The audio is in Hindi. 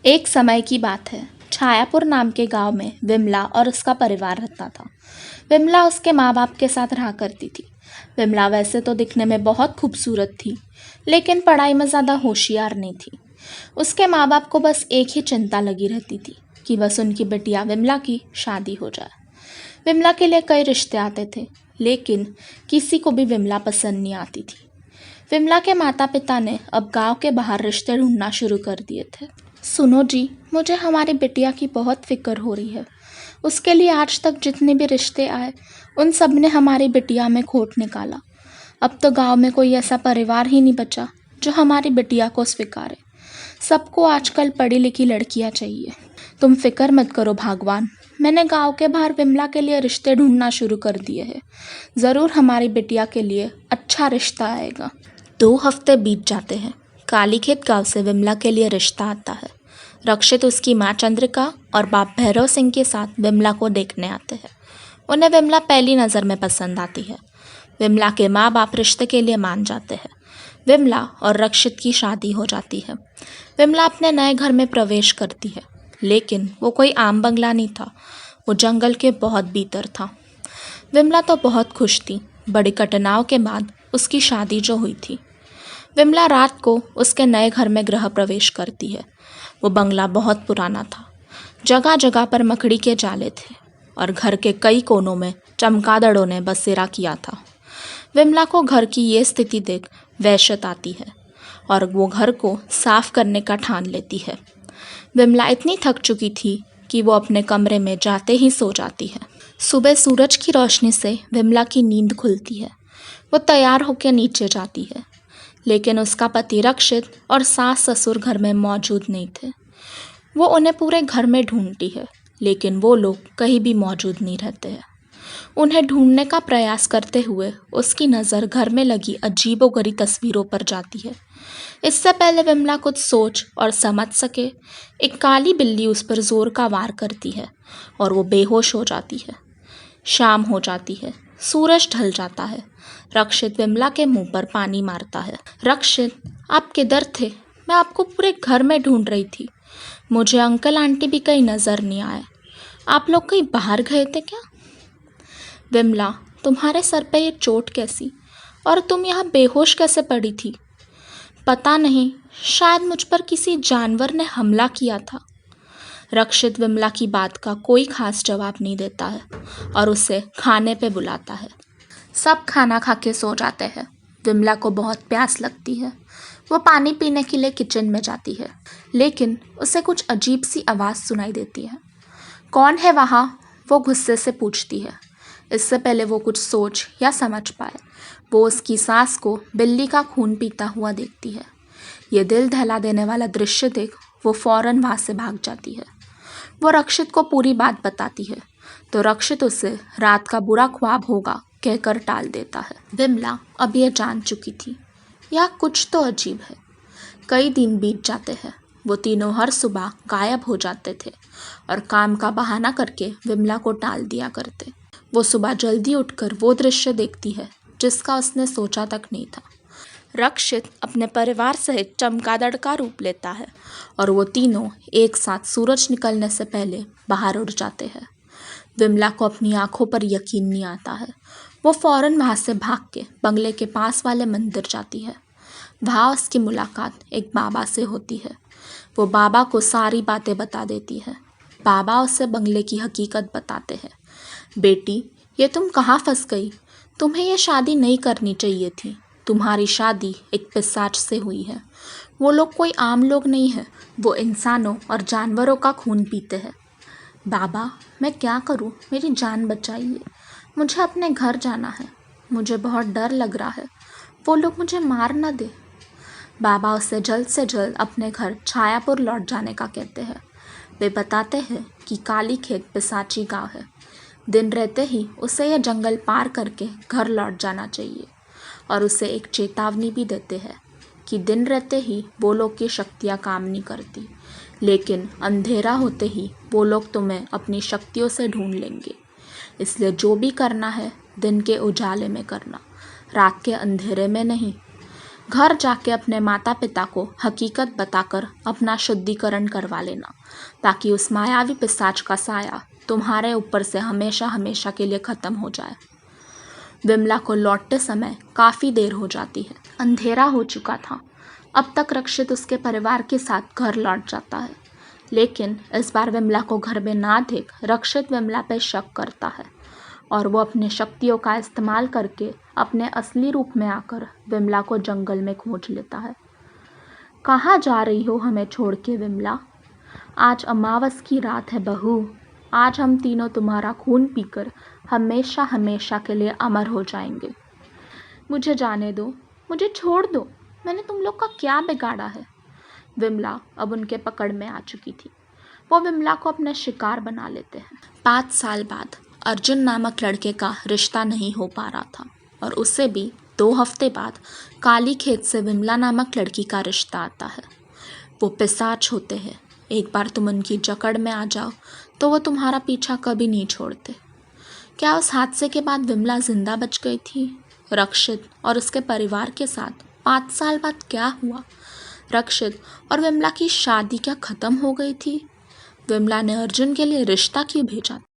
एक समय की बात है। छायापुर नाम के गांव में विमला और उसका परिवार रहता था। विमला उसके माँ बाप के साथ रहा करती थी। विमला वैसे तो दिखने में बहुत खूबसूरत थी, लेकिन पढ़ाई में ज़्यादा होशियार नहीं थी। उसके माँ बाप को बस एक ही चिंता लगी रहती थी कि बस उनकी बिटिया विमला की शादी हो जाए। विमला के लिए कई रिश्ते आते थे, लेकिन किसी को भी विमला पसंद नहीं आती थी। विमला के माता पिता ने अब गांव के बाहर रिश्ते ढूंढना शुरू कर दिए थे। सुनो जी, मुझे हमारी बिटिया की बहुत फिक्र हो रही है। उसके लिए आज तक जितने भी रिश्ते आए, उन सब ने हमारी बिटिया में खोट निकाला। अब तो गांव में कोई ऐसा परिवार ही नहीं बचा जो हमारी बिटिया को स्वीकारे। सबको आजकल पढ़ी लिखी लड़कियां चाहिए। तुम फिक्र मत करो भगवान, मैंने गांव के बाहर विमला के लिए रिश्ते ढूंढना शुरू कर दिए हैं। ज़रूर हमारी बिटिया के लिए अच्छा रिश्ता आएगा। 2 हफ्ते बीत जाते हैं। कालीखेत गांव से विमला के लिए रिश्ता आता है। रक्षित उसकी माँ चंद्रिका और बाप भैरव सिंह के साथ विमला को देखने आते हैं। उन्हें विमला पहली नज़र में पसंद आती है। विमला के माँ बाप रिश्ते के लिए मान जाते हैं। विमला और रक्षित की शादी हो जाती है। विमला अपने नए घर में प्रवेश करती है, लेकिन वो कोई आम बंगला नहीं था। वो जंगल के बहुत भीतर था। विमला तो बहुत खुश थी। बड़ी कठिनाइयों के बाद उसकी शादी जो हुई थी। विमला रात को उसके नए घर में गृह प्रवेश करती है। वो बंगला बहुत पुराना था। जगह जगह पर मकड़ी के जाले थे और घर के कई कोनों में चमगादड़ों ने बसेरा किया था। विमला को घर की ये स्थिति देख वहशत आती है और वो घर को साफ करने का ठान लेती है। विमला इतनी थक चुकी थी कि वो अपने कमरे में जाते ही सो जाती है। सुबह सूरज की रोशनी से विमला की नींद खुलती है। वो तैयार होकर नीचे जाती है, लेकिन उसका पति रक्षित और सास ससुर घर में मौजूद नहीं थे। वो उन्हें पूरे घर में ढूंढती है, लेकिन वो लोग कहीं भी मौजूद नहीं रहते हैं। उन्हें ढूंढने का प्रयास करते हुए उसकी नज़र घर में लगी अजीबोगरीब तस्वीरों पर जाती है। इससे पहले विमला कुछ सोच और समझ सके, एक काली बिल्ली उस पर जोर का वार करती है और वो बेहोश हो जाती है। शाम हो जाती है। सूरज ढल जाता है। रक्षित विमला के मुंह पर पानी मारता है। रक्षित, आप किधर थे? मैं आपको पूरे घर में ढूंढ रही थी। मुझे अंकल आंटी भी कहीं नज़र नहीं आए। आप लोग कहीं बाहर गए थे क्या? विमला, तुम्हारे सर पे ये चोट कैसी? और तुम यहाँ बेहोश कैसे पड़ी थी? पता नहीं, शायद मुझ पर किसी जानवर ने हमला किया था। रक्षित विमला की बात का कोई खास जवाब नहीं देता है और उसे खाने पे बुलाता है। सब खाना खा के सो जाते हैं। विमला को बहुत प्यास लगती है। वो पानी पीने के लिए किचन में जाती है, लेकिन उसे कुछ अजीब सी आवाज़ सुनाई देती है। कौन है वहाँ? वो गुस्से से पूछती है। इससे पहले वो कुछ सोच या समझ पाए, वो उसकी सास को बिल्ली का खून पीता हुआ देखती है। ये दिल दहला देने वाला दृश्य देख वो फौरन वहाँ से भाग जाती है। वो रक्षित को पूरी बात बताती है, तो रक्षित उसे रात का बुरा ख्वाब होगा कहकर टाल देता है। विमला अब ये जान चुकी थी, यह कुछ तो अजीब है। कई दिन बीत जाते हैं। वो तीनों हर सुबह गायब हो जाते थे और काम का बहाना करके विमला को टाल दिया करते। वो सुबह जल्दी उठकर वो दृश्य देखती है जिसका उसने सोचा तक नहीं था। रक्षित अपने परिवार सहित चमगादड़ का रूप लेता है और वो तीनों एक साथ सूरज निकलने से पहले बाहर उड़ जाते हैं। विमला को अपनी आंखों पर यकीन नहीं आता है। वो फौरन वहाँ से भाग के बंगले के पास वाले मंदिर जाती है। वहाँ उसकी मुलाकात एक बाबा से होती है। वो बाबा को सारी बातें बता देती है। बाबा उसे बंगले की हकीकत बताते हैं। बेटी, ये तुम कहाँ फंस गई? तुम्हें ये शादी नहीं करनी चाहिए थी। तुम्हारी शादी एक पिशाच से हुई है। वो लोग कोई आम लोग नहीं है। वो इंसानों और जानवरों का खून पीते हैं। बाबा, मैं क्या करूं? मेरी जान बचाइए। मुझे अपने घर जाना है। मुझे बहुत डर लग रहा है। वो लोग मुझे मार न दे। बाबा उसे जल्द से जल्द अपने घर छायापुर लौट जाने का कहते हैं। वे बताते हैं कि कालीखेत पिशाची गांव है। दिन रहते ही उसे यह जंगल पार करके घर लौट जाना चाहिए और उसे एक चेतावनी भी देते हैं कि दिन रहते ही वो लोग की शक्तियाँ काम नहीं करती, लेकिन अंधेरा होते ही वो लोग तुम्हें अपनी शक्तियों से ढूंढ लेंगे। इसलिए जो भी करना है दिन के उजाले में करना, रात के अंधेरे में नहीं। घर जाके अपने माता पिता को हकीकत बताकर अपना शुद्धिकरण करवा लेना, ताकि उस मायावी पिशाच का साया तुम्हारे ऊपर से हमेशा हमेशा के लिए खत्म हो जाए। विमला को लौटते समय काफ़ी देर हो जाती है। अंधेरा हो चुका था। अब तक रक्षित उसके परिवार के साथ घर लौट जाता है, लेकिन इस बार विमला को घर में ना देख रक्षित विमला पर शक करता है और वो अपने शक्तियों का इस्तेमाल करके अपने असली रूप में आकर विमला को जंगल में खोज लेता है। कहाँ जा रही हो हमें छोड़ के विमला? आज अमावस की रात है बहू। आज हम तीनों तुम्हारा खून पीकर हमेशा हमेशा के लिए अमर हो जाएंगे। मुझे जाने दो, मुझे छोड़ दो। मैंने तुम लोग का क्या बिगाड़ा है? विमला अब उनके पकड़ में आ चुकी थी। वो विमला को अपने शिकार बना लेते हैं। 5 साल बाद अर्जुन नामक लड़के का रिश्ता नहीं हो पा रहा था और उससे भी 2 हफ्ते बाद काली खेत से विमला नामक लड़की का रिश्ता आता है। वो पिशाच होते हैं। एक बार तुम उनकी जकड़ में आ जाओ तो वो तुम्हारा पीछा कभी नहीं छोड़ते। क्या उस हादसे के बाद विमला जिंदा बच गई थी? रक्षित और उसके परिवार के साथ 5 साल बाद क्या हुआ? रक्षित और विमला की शादी क्या खत्म हो गई थी? विमला ने अर्जुन के लिए रिश्ता क्यों भेजा?